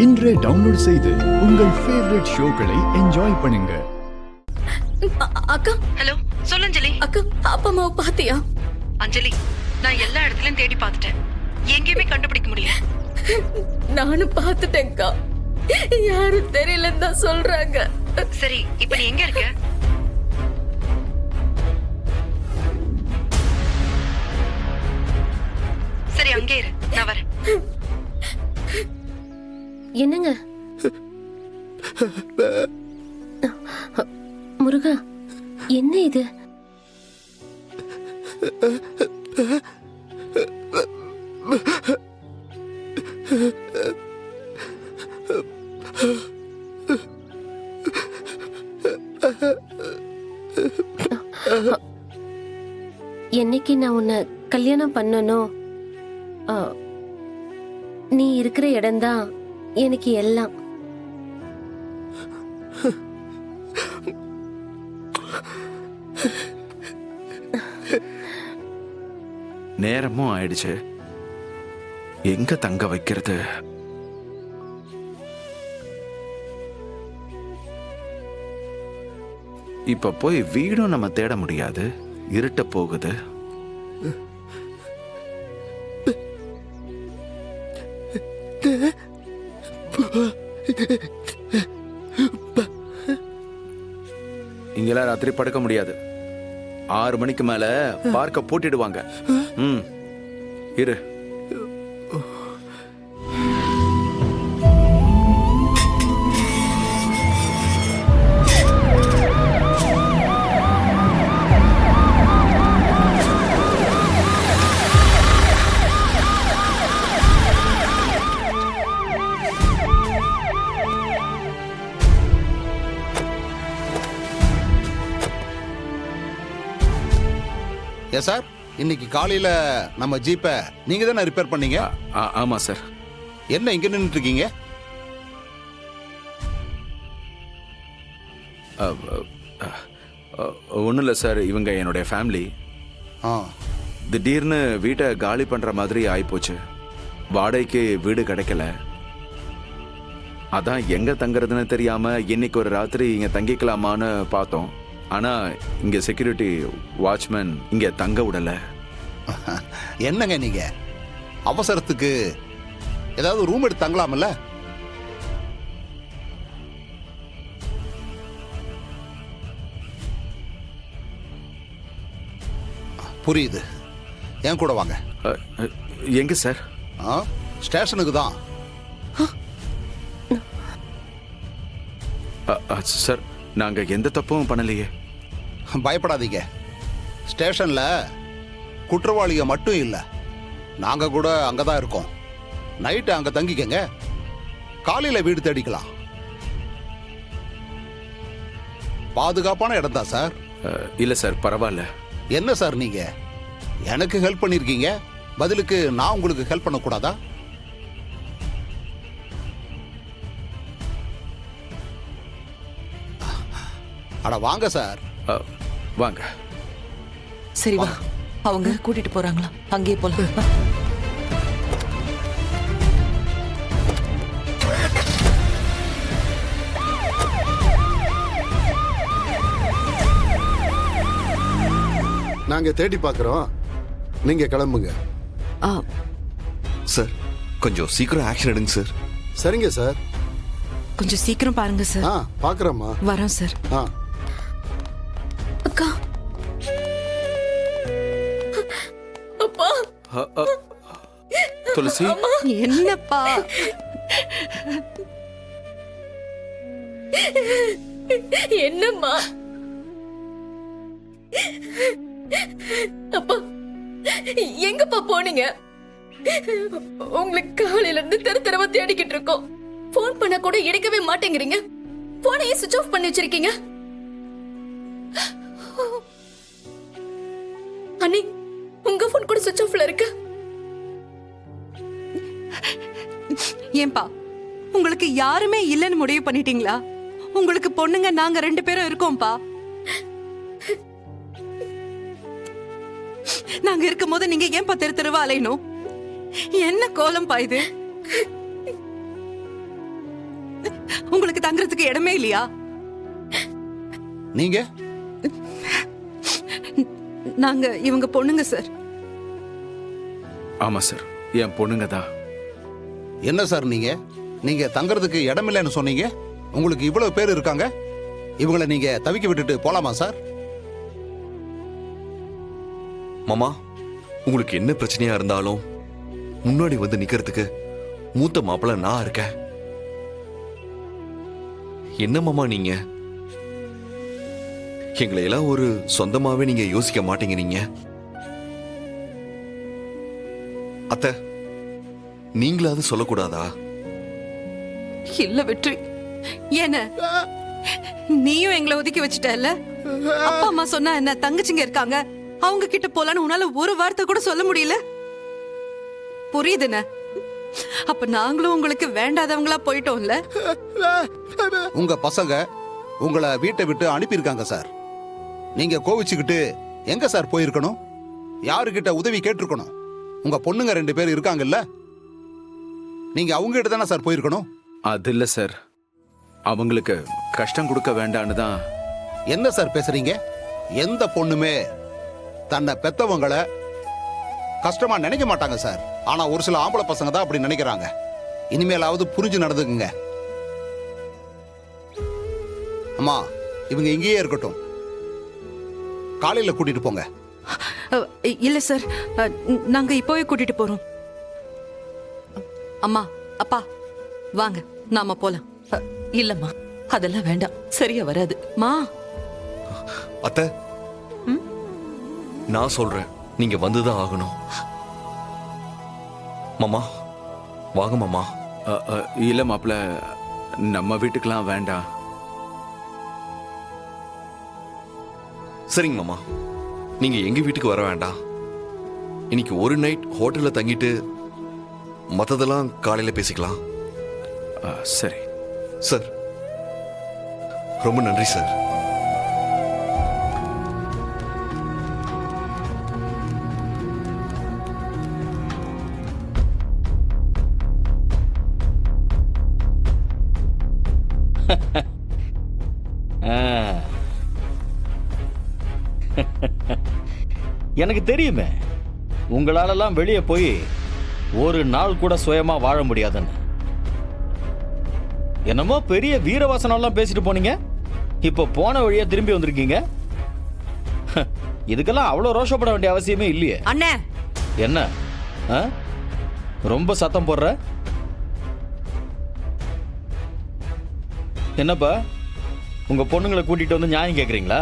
இன்றே டவுன்லோட் செய்து உங்கள் ஃபேவரட் ஷோக்களை என்ஜாய் பண்ணுங்க. அக்கா. ஹலோ, சொல்லு அஞ்சலி. அக்கா, அப்பா அம்மாவை பாத்தியா? அஞ்சலி, நான் எல்லா இடத்துலயும் தேடி பார்த்துட்டேன், எங்கேயுமே கண்டுபிடிக்க முடியல. நானும் பார்த்துட்டேன்க்கா, யாரும் தெரியலன்னு தான் சொல்றாங்க. சரி, இப்ப நீ எங்க இருக்க? சரி, அங்கே இரு, நான் வரேன். என்னங்க முருகா, என்ன இது? என்னைக்கு நான் உன்னை கல்யாணம் பண்ணணும், நீ இருக்கிற இடம்தான் எனக்கு எல்லாம். நேரமும் ஆயிடுச்சு, எங்க தங்க வைக்கிறது? இப்ப போய் வீடும் நம்ம தேட முடியாது, இருட்ட போகுது. இங்கெல்லாம் ராத்திரி படுக்க முடியாது, 6 மணிக்கு மேல பார்க்க பூட்டிடுவாங்க. இரு. சார், இன்னைக்கு காலையில நம்ம ஜீப்பை நீங்க தானே ரிப்பேர் பண்ணீங்க? ஆமா சார். என்ன இங்க நின்னுட்டு இருக்கீங்க? ஒன்றும் இல்லை சார், இவங்க என்னுடைய ஃபேமிலி. திடீர்னு வீட்டை காலி பண்ற மாதிரி ஆயிப்போச்சு. வாடகைக்கு வீடு கிடைக்கல, அதான் எங்க தங்குறதுன்னு தெரியாம இன்னைக்கு ஒரு ராத்திரி இங்க தங்கிக்கலாமான்னு பார்த்தோம். ஆனா இங்க செக்யூரிட்டி வாட்ச்மேன் இங்க தங்க விடல. என்னங்க நீங்க, அவசரத்துக்கு ஏதாவது ரூம் எடுத்து தங்கலாம்ல? புரியுது, என் கூட வாங்க. எங்க சார்? ஸ்டேஷனுக்கு தான். சார், நாங்க எந்த தப்பும் பண்ணலையே. பயப்படாதீங்க, ஸ்டேஷன்ல குற்றவாளிக மட்டும் இல்ல, நாங்க கூட அங்கதான் இருக்கோம். நைட்டு அங்க தங்கிக்கங்க, காலையில வீடு தேடிக்கலாம். பாதுகாப்பான இடம் தான் சார். இல்ல சார், பரவாயில்ல. என்ன சார் நீங்க எனக்கு ஹெல்ப் பண்ணிருக்கீங்க, பதிலுக்கு நான் உங்களுக்கு ஹெல்ப் பண்ணக்கூடாதா? அட வாங்க சார். வாங்க. சரி வா, அவங்க கூட்டிட்டு போறாங்களா, அங்கேயே போலாம். நாங்க தேடி பார்க்கிறோம், நீங்க கிளம்புங்க. சார், கொஞ்சம் சீக்கிரம் ஆக்ஷன் எடுங்க சார். சரிங்க சார், கொஞ்சம் சீக்கிரம் பாருங்க சார். பாக்குறோம்மா. வரோம் சார். அக்கா. அப்பா. துளசி, என்னப்பா? என்னம்மா? அப்பா, எங்கப்பா போனீங்க? உங்களுக்கு காலையில இருந்து தெருவா தேடிக்கிட்டு இருக்கோம். போன் பண்ண கூட எடுக்கவே மாட்டேங்கிறீங்க. போனையே சுவிட்ச் ஆஃப் பண்ணி வச்சிருக்கீங்க. அண்ணி, உங்க போன் கூட சுவிட்ச் ஆஃப்ல இருக்கு. ஏன்பா, உங்களுக்கு யாருமே இல்லைன்னு முடிவு பண்ணிட்டீங்களா? உங்களுக்கு பொண்ணுங்க நாங்க 2 பேரும் இருக்கோம்பா. நாங்க இருக்கும் போது நீங்க ஏன் தெரு தெருவா அலையணும்? என்ன கோலம் பாயுது? உங்களுக்கு தங்குறதுக்கு இடமே இல்லையா? நீங்க நாங்க இவங்க பொண்ணுங்க சார். ஆமா சார், என் பொண்ணுங்க தான். என்ன சார் நீங்க தங்கறதுக்கு இடம் இல்லைன்னு சொன்னீங்க. உங்களுக்கு இவ்வளவு பேர் இருக்காங்க, இவங்களை நீங்க தவிக்க விட்டுட்டு போலாமா சார்? மாமா, உங்களுக்கு என்ன பிரச்சனையா இருந்தாலும் முன்னாடி வந்து நிக்கிறதுக்கு மூத்த மாப்பிள்ள நான் இருக்கேன். என்ன மாமா நீங்க எங்களை எல்லாம் ஒரு சொந்தமாவே நீங்க யோசிக்க மாட்டேங்கிறீங்க. அத்தை, நீங்களாவது சொல்லக்கூடாதா? இல்ல வெற்றி, என்ன நீயும் எங்களை ஒதுக்கி வச்சுட்டல? அப்பா அம்மா சொன்னா என்ன, தங்கச்சிங்க இருக்காங்க, அவங்க கிட்ட போலான்னு உன்னால ஒரு வார்த்தை கூட சொல்ல முடியல. புரியுதுண்ணே? அப்ப நாங்களும் உங்களுக்கு வேண்டாதவங்களா போயிட்டோம்ல. உங்க பசங்க உங்களை வீட்டை விட்டு அனுப்பியிருக்காங்க சார். நீங்க கோவிச்சுக்கிட்டு எங்க சார் போயிருக்கணும்? யாருக்கிட்ட உதவி கேட்டிருக்கணும்? உங்க பொண்ணுங்க 2 பேர் இருக்காங்கல்ல, நீங்க அவங்க கிட்ட தானே சார் போயிருக்கணும். அது இல்ல சார், அவங்களுக்கு கஷ்டம் கொடுக்க வேண்டான்னு தான். என்ன சார் பேசுறீங்க? எந்த பொண்ணுமே தன்னை பெத்தவங்களை கஷ்டமா நினைக்க மாட்டாங்க சார். ஆனா ஒரு சில ஆம்பளை பசங்க தான் அப்படி நினைக்கிறாங்க. இனிமேலாவது புரிஞ்சு நடந்துக்குங்க. அம்மா, இவங்க இங்கேயே இருக்கட்டும், காலையில கூட்டிட்டு போங்க. இல்ல சார், நாங்க இப்போவே கூட்டிட்டு போறோம். அம்மா, அப்பா வாங்க, நாம போலாம். இல்லம்மா, அதெல்லாம் வேண்டாம், சரியா வராது. மா, அத்தை, நான் சொல்றேன், நீங்க வந்துதான் ஆகணும். மாமா வாங்க மாமா. இல்ல மாப்பிள்ள, நம்ம வீட்டுக்கெல்லாம் வேண்டாம். சரிங்க மாமா, நீங்க எங்க வீட்டுக்கு வர வேண்டாம். இன்னைக்கு ஒரு நைட் ஹோட்டல்ல தங்கிட்டு மத்ததெல்லாம் காலையில பேசிக்கலாம். சரி சார், ரொம்ப நன்றி சார். எனக்கு தெரியுமே, உங்களாலெல்லாம் வெளியே போய் ஒரு நாள் கூட சுயமா வாழ முடியாதுன்னு. என்னமோ பெரிய வீரவாசனம்லாம் பேசிட்டு போனீங்க, இப்போ போன வழியா திரும்பி வந்திருக்கீங்க. இதுக்கெல்லாம் அவ்வளோ ரோஷப்பட வேண்டிய அவசியமே இல்லையே. அண்ணே, என்ன ரொம்ப சத்தம் போடுற? என்னப்பா, உங்க பொண்ணுங்களை கூட்டிட்டு வந்து நியாயம் கேட்குறீங்களா?